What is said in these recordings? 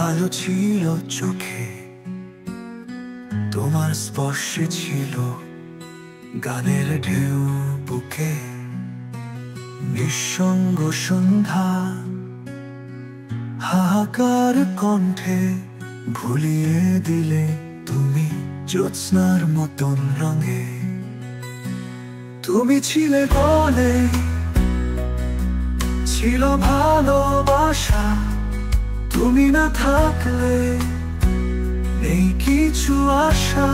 আলো ছিল চোখে, তোমার স্পর্শে ছিল গানের ঢেউ বুকে। নিঃসঙ্গ সন্ধ্যা হাহাকার কণ্ঠে ভুলিয়ে দিলে তুমি জ্যোৎস্নার মতন রঙে। তুমি ছিলে বলে ছিল ভালোবাসা, তুমি না থাকলে নেই কিছু আশা।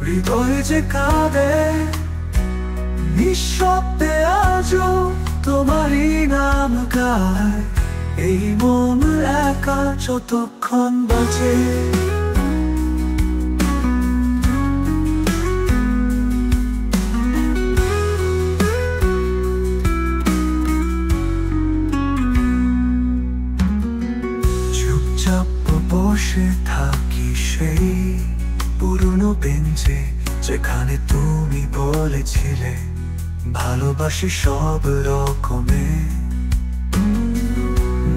হৃদয়ে যে কাঁদে নিঃশব্দে আজও তোমারই নাম গায়। এই মন একা যতক্ষণ বাজে। চুপচাপ বসে থাকি সেই পুরনো বেঞ্চে, যেখানে তুমি বলেছিলে ভালোবাসি সব রকমে।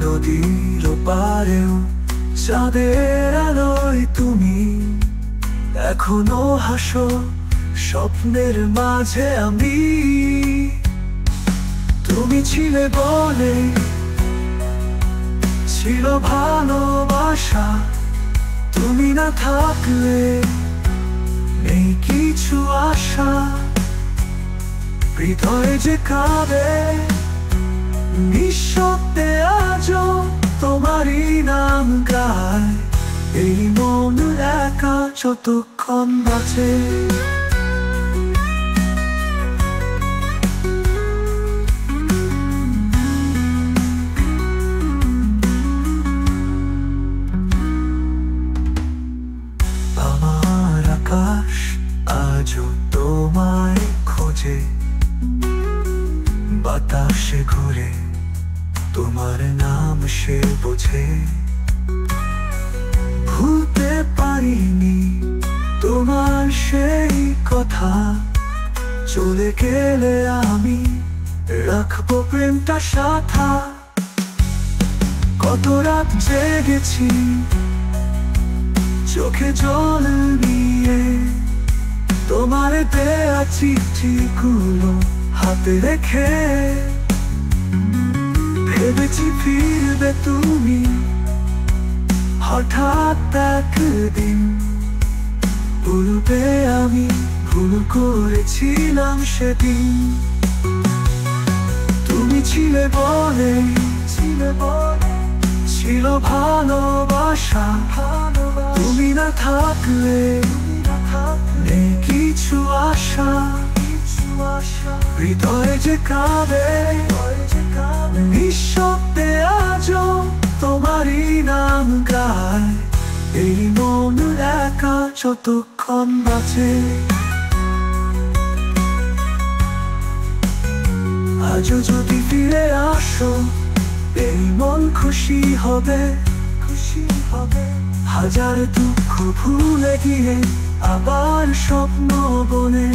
নদীর পারেও চাঁদের আলোয় তুমি এখনো হাসো স্বপ্নের মাঝে। আমি তুমি ছিলে বলে ছিল ভালোবাসা, তুমি না থাকলে নেই কিছু আশা। হৃদয়ে যে কাঁদে নিঃশব্দে আজও তোমারই নাম গায়। এই মন একা যতক্ষণ বাঁচে। আমার আকাশ আজও তোমায় খোঁজে, বাতাসে ঘুরে তোমার নাম সে বোঝে। ভুলতে পারিনি তোমার সেই কথা, চলে গেলে আমি রাখবো প্রেমটা সাথা। কত রাত জেগেছি চোখে জল নিয়ে, তোমার দেয়া চিঠিগুলো হাতে রেখে। ভেবেছি ফিরবে তুমি হঠাৎ একদিন, বলবে আমি ভুল করেছিলাম সেদিন। তুমি ছিলে বলে ছিল ভালোবাসা, তুমি না থাকলে নেই কিছু আশা। হৃদয়ে যে কাঁদে নিঃশব্দে আজও তোমারই নাম গায়। এই মন একা যতক্ষণ বাঁচে। আজও যদি ফিরে আসো এই মন খুশি হবে। হাজার দুঃখ ভুলে গিয়ে আবার স্বপ্ন বনে।